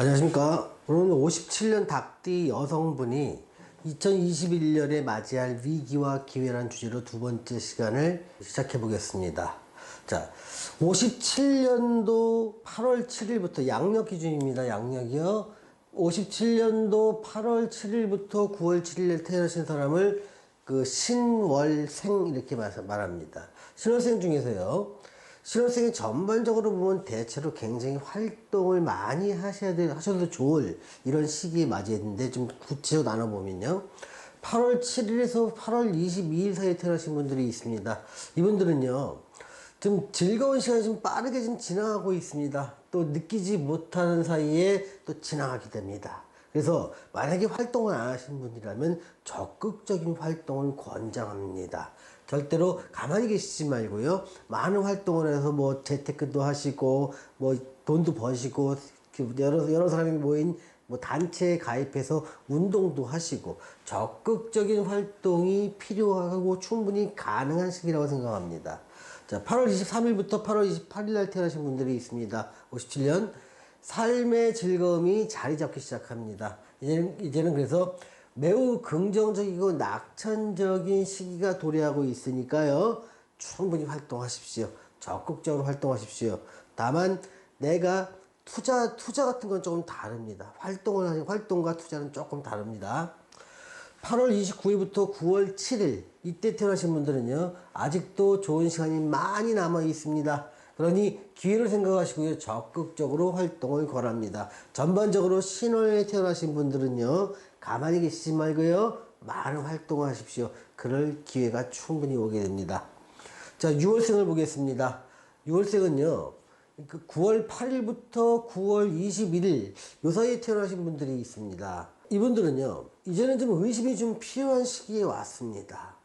안녕하십니까. 오늘은 57년 닭띠 여성분이 2021년에 맞이할 위기와 기회라는 주제로 두 번째 시간을 시작해 보겠습니다. 자, 57년도 8월 7일부터 양력 기준입니다. 양력이요. 57년도 8월 7일부터 9월 7일에 태어나신 사람을 신월생 이렇게 말합니다. 신월생 중에서요. 신월생이 전반적으로 보면 대체로 굉장히 활동을 많이 하셔도 좋을 이런 시기에 맞이했는데, 좀 구체적으로 나눠보면요. 8월 7일에서 8월 22일 사이에 태어나신 분들이 있습니다. 이분들은요, 좀 즐거운 시간이 좀 빠르게 좀 지나가고 있습니다. 또 느끼지 못하는 사이에 또 지나가게 됩니다. 그래서 만약에 활동을 안 하신 분이라면 적극적인 활동을 권장합니다. 절대로 가만히 계시지 말고요. 많은 활동을 해서 뭐 재테크도 하시고 뭐 돈도 버시고 여러 사람이 모인 뭐 단체에 가입해서 운동도 하시고 적극적인 활동이 필요하고 충분히 가능한 시기라고 생각합니다. 자, 8월 23일부터 8월 28일 날 태어나신 분들이 있습니다. 57년. 삶의 즐거움이 자리 잡기 시작합니다. 이제는 그래서 매우 긍정적이고 낙천적인 시기가 도래하고 있으니까요. 충분히 활동하십시오. 적극적으로 활동하십시오. 다만 내가 투자 같은 건 조금 다릅니다. 활동과 투자는 조금 다릅니다. 8월 29일부터 9월 7일 이때 태어나신 분들은요, 아직도 좋은 시간이 많이 남아 있습니다. 그러니 기회를 생각하시고요, 적극적으로 활동을 권합니다. 전반적으로 신월에 태어나신 분들은요, 가만히 계시지 말고요, 많은 활동을 하십시오. 그럴 기회가 충분히 오게 됩니다. 자, 6월생을 보겠습니다. 6월생은요, 9월 8일부터 9월 21일 요 사이에 태어나신 분들이 있습니다. 이분들은요, 이제는 좀 의심이 좀 필요한 시기에 왔습니다.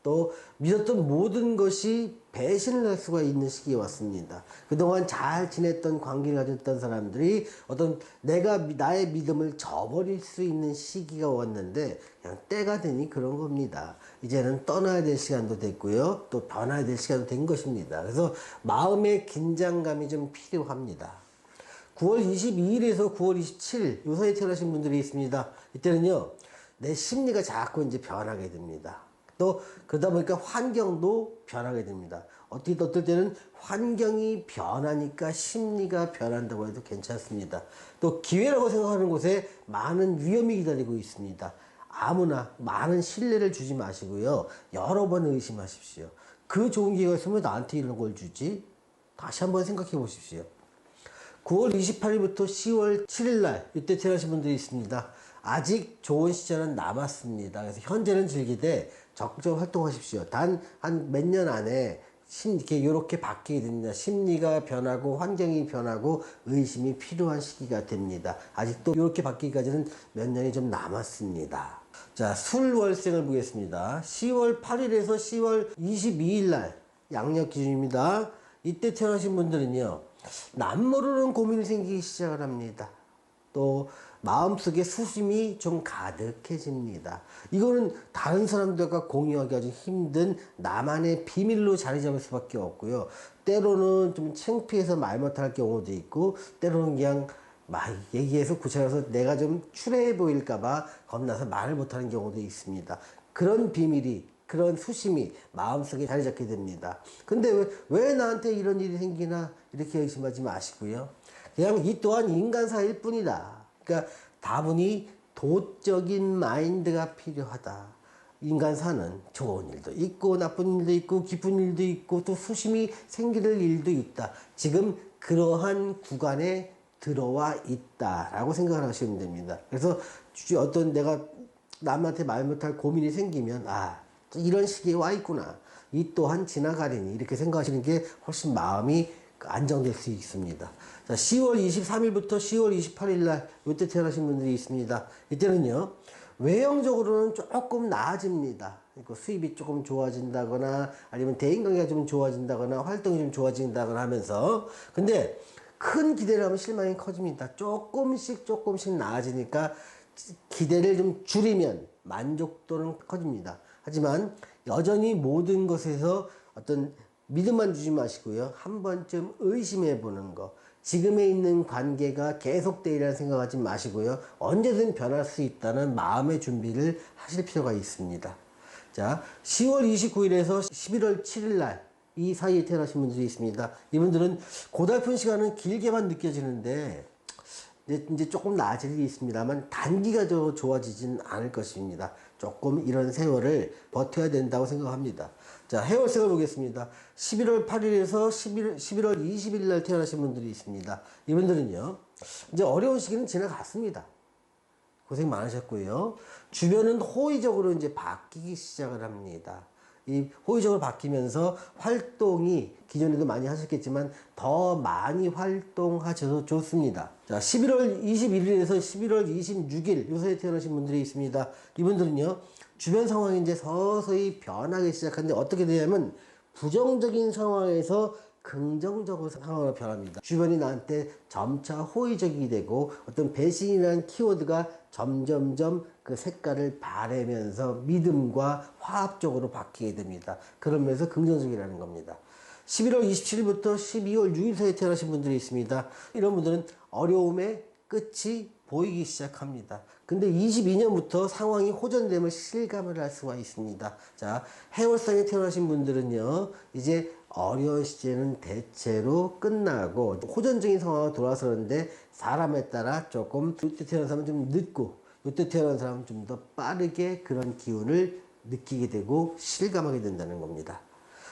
또 믿었던 모든 것이 배신을 할 수가 있는 시기에 왔습니다. 그동안 잘 지냈던 관계를 가졌던 사람들이 나의 믿음을 저버릴 수 있는 시기가 왔는데, 그냥 때가 되니 그런 겁니다. 이제는 떠나야 될 시간도 됐고요, 또 변화야 될 시간도 된 것입니다. 그래서 마음의 긴장감이 좀 필요합니다. 9월 22일에서 9월 27일 요 사이에 태어나신 분들이 있습니다. 이때는요, 내 심리가 자꾸 이제 변하게 됩니다. 또 그러다 보니까 환경도 변하게 됩니다. 어떨 때는 환경이 변하니까 심리가 변한다고 해도 괜찮습니다. 또 기회라고 생각하는 곳에 많은 위험이 기다리고 있습니다. 아무나 많은 신뢰를 주지 마시고요, 여러 번 의심하십시오. 그 좋은 기회가 있으면 나한테 이런 걸 주지? 다시 한번 생각해 보십시오. 9월 28일부터 10월 7일 날 이때 태어나신 분들이 있습니다. 아직 좋은 시절은 남았습니다. 그래서 현재는 즐기되 적극적으로 활동하십시오. 단 한 몇 년 안에 이렇게 바뀌게 됩니다. 심리가 변하고 환경이 변하고 의심이 필요한 시기가 됩니다. 아직도 이렇게 바뀌기까지는 몇 년이 좀 남았습니다. 자, 술월생을 보겠습니다. 10월 8일에서 10월 22일 날 양력 기준입니다. 이때 태어나신 분들은요, 남모르는 고민이 생기기 시작을 합니다. 또 마음속에 수심이 좀 가득해집니다. 이거는 다른 사람들과 공유하기 아주 힘든 나만의 비밀로 자리 잡을 수밖에 없고요. 때로는 좀 창피해서 말 못할 경우도 있고, 때로는 그냥 막 얘기해서 구체적으로 내가 좀 추레해 보일까봐 겁나서 말을 못하는 경우도 있습니다. 그런 비밀이, 그런 수심이 마음속에 자리 잡게 됩니다. 근데 왜 나한테 이런 일이 생기나 이렇게 의심하지 마시고요. 그냥 이 또한 인간사일 뿐이다. 그러니까 다분히 도적인 마인드가 필요하다. 인간사는 좋은 일도 있고 나쁜 일도 있고 기쁜 일도 있고 또 수심이 생길 일도 있다. 지금 그러한 구간에 들어와 있다라고 생각을 하시면 됩니다. 그래서 내가 남한테 말 못할 고민이 생기면, 이런 시기에 와 있구나, 이 또한 지나가리니, 이렇게 생각하시는 게 훨씬 마음이 안정될 수 있습니다. 자, 10월 23일부터 10월 28일 날 이때 태어나신 분들이 있습니다. 이때는요, 외형적으로는 조금 나아집니다. 수입이 조금 좋아진다거나 아니면 대인관계가 좀 좋아진다거나 활동이 좀 좋아진다거나 하면서, 근데 큰 기대를 하면 실망이 커집니다. 조금씩 나아지니까 기대를 좀 줄이면 만족도는 커집니다. 하지만 여전히 모든 것에서 어떤 믿음만 주지 마시고요. 한 번쯤 의심해 보는 거. 지금에 있는 관계가 계속되리라는 생각하지 마시고요. 언제든 변할 수 있다는 마음의 준비를 하실 필요가 있습니다. 자, 10월 29일에서 11월 7일 날 이 사이에 태어나신 분들이 있습니다. 이분들은 고달픈 시간은 길게만 느껴지는데 이제 조금 나아질 일이 있습니다만 단기가 좋아지진 않을 것입니다. 조금 이런 세월을 버텨야 된다고 생각합니다. 자, 해월생을 보겠습니다. 11월 8일에서 11월 20일 날 태어나신 분들이 있습니다. 이분들은요, 이제 어려운 시기는 지나갔습니다. 고생 많으셨고요. 주변은 호의적으로 이제 바뀌기 시작을 합니다. 이 호의적으로 바뀌면서 활동이 기존에도 많이 하셨겠지만 더 많이 활동하셔도 좋습니다. 자, 11월 21일에서 11월 26일 요사이에 태어나신 분들이 있습니다. 이분들은요, 주변 상황이 이제 서서히 변하기 시작하는데 어떻게 되냐면 부정적인 상황에서 긍정적으로 상황으로 변합니다. 주변이 나한테 점차 호의적이 되고 어떤 배신이라는 키워드가 점점점 그 색깔을 바래면서 믿음과 화합적으로 바뀌게 됩니다. 그러면서 긍정적이라는 겁니다. 11월 27일부터 12월 6일 사이에 태어나신 분들이 있습니다. 이런 분들은 어려움의 끝이 보이기 시작합니다. 근데 22년부터 상황이 호전되면 실감을 할 수가 있습니다. 자, 해월상에 태어나신 분들은요, 이제 어려운 시제는 대체로 끝나고 호전적인 상황으로 돌아서는데 사람에 따라 조금 이때 태어난 사람은 좀 늦고 이때 태어난 사람은 좀 더 빠르게 그런 기운을 느끼게 되고 실감하게 된다는 겁니다.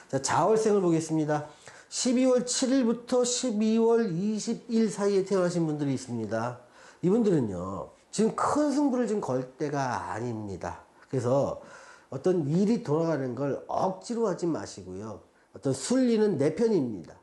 자, 자월생을 보겠습니다. 12월 7일부터 12월 20일 사이에 태어나신 분들이 있습니다. 이분들은요, 지금 큰 승부를 지금 걸 때가 아닙니다. 그래서 어떤 일이 돌아가는 걸 억지로 하지 마시고요. 어떤 순리는 내 편입니다.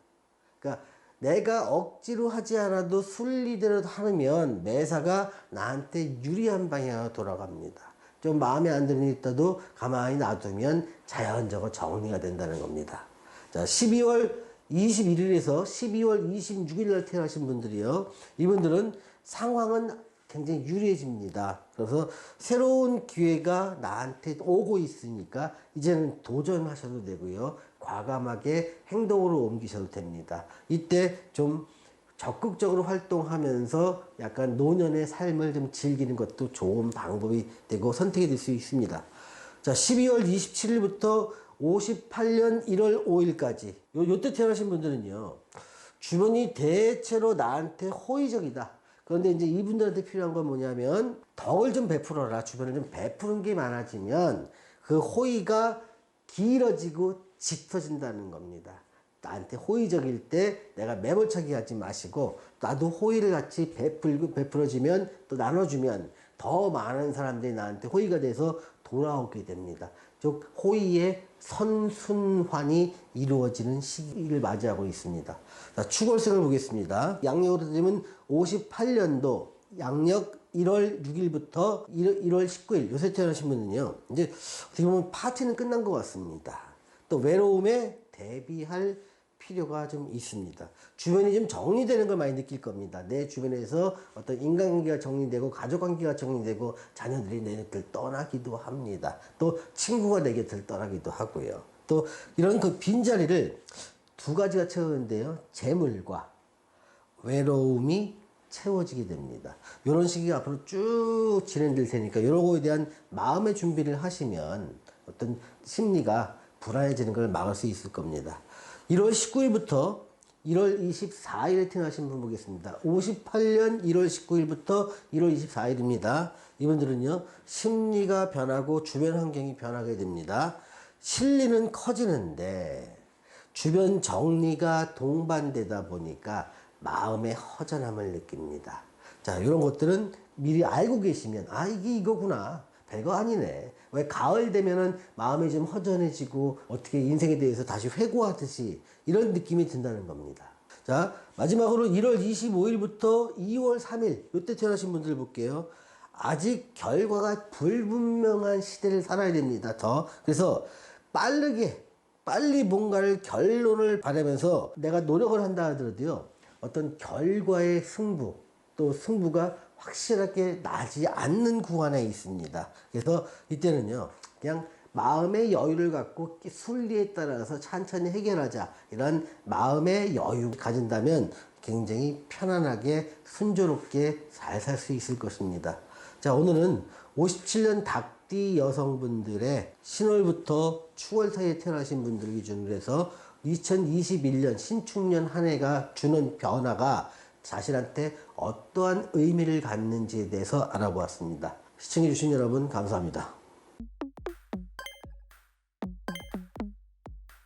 그러니까 내가 억지로 하지 않아도 순리대로 하면 매사가 나한테 유리한 방향으로 돌아갑니다. 좀 마음에 안 드는 일 있다도 가만히 놔두면 자연적으로 정리가 된다는 겁니다. 자, 12월 21일에서 12월 26일 날 태어나신 분들이요. 이분들은 상황은 굉장히 유리해집니다. 그래서 새로운 기회가 나한테 오고 있으니까 이제는 도전하셔도 되고요. 과감하게 행동으로 옮기셔도 됩니다. 이때 좀 적극적으로 활동하면서 약간 노년의 삶을 좀 즐기는 것도 좋은 방법이 되고 선택이 될 수 있습니다. 자, 12월 27일부터 58년 1월 5일까지 요때 태어나신 분들은요, 주변이 대체로 나한테 호의적이다. 그런데 이제 이분들한테 필요한 건 뭐냐면 덕을 좀 베풀어라. 주변에 좀 베푸는 게 많아지면 그 호의가 길어지고 짙어진다는 겁니다. 나한테 호의적일 때 내가 매몰차게 하지 마시고 나도 호의를 같이 베풀어지면 또 나눠주면 더 많은 사람들이 나한테 호의가 돼서 돌아오게 됩니다. 즉 호의의 선순환이 이루어지는 시기를 맞이하고 있습니다. 자, 축월생을 보겠습니다. 양력으로 따지면 58년도 양력 1월 6일부터 1월 19일 요새 태어나신 분은요, 이제 어떻게 보면 파티는 끝난 것 같습니다. 또 외로움에 대비할 필요가 좀 있습니다. 주변이 좀 정리되는 걸 많이 느낄 겁니다. 내 주변에서 어떤 인간관계가 정리되고 가족관계가 정리되고 자녀들이 내 곁을 떠나기도 합니다. 또 친구가 내 곁을 떠나기도 하고요. 또 이런 그 빈자리를 두 가지가 채우는데요. 재물과 외로움이 채워지게 됩니다. 이런 시기가 앞으로 쭉 진행될 테니까 이런 거에 대한 마음의 준비를 하시면 어떤 심리가 불안해지는 걸 막을 수 있을 겁니다. 1월 19일부터 1월 24일에 태어나신 분 보겠습니다. 58년 1월 19일부터 1월 24일입니다. 이분들은요, 심리가 변하고 주변 환경이 변하게 됩니다. 실리는 커지는데 주변 정리가 동반되다 보니까 마음의 허전함을 느낍니다. 자, 이런 것들은 미리 알고 계시면 이게 이거구나. 별거 아니네. 왜 가을 되면은 마음이 좀 허전해지고 어떻게 인생에 대해서 다시 회고하듯이 이런 느낌이 든다는 겁니다. 자, 마지막으로 1월 25일부터 2월 3일 이때 태어나신 분들 볼게요. 아직 결과가 불분명한 시대를 살아야 됩니다. 그래서 빨리 뭔가를 결론을 바라면서 내가 노력을 한다 하더라도요, 어떤 결과의 승부, 또 승부가 확실하게 나지 않는 구간에 있습니다. 그래서 이때는요, 그냥 마음의 여유를 갖고 순리에 따라서 천천히 해결하자, 이런 마음의 여유 가진다면 굉장히 편안하게 순조롭게 잘 살 수 있을 것입니다. 자, 오늘은 57년 닭띠 여성분들의 신월부터 추월 사이에 태어나신 분들 기준으로 해서 2021년 신축년 한 해가 주는 변화가 자신한테 어떠한 의미를 갖는지에 대해서 알아보았습니다. 시청해주신 여러분 감사합니다.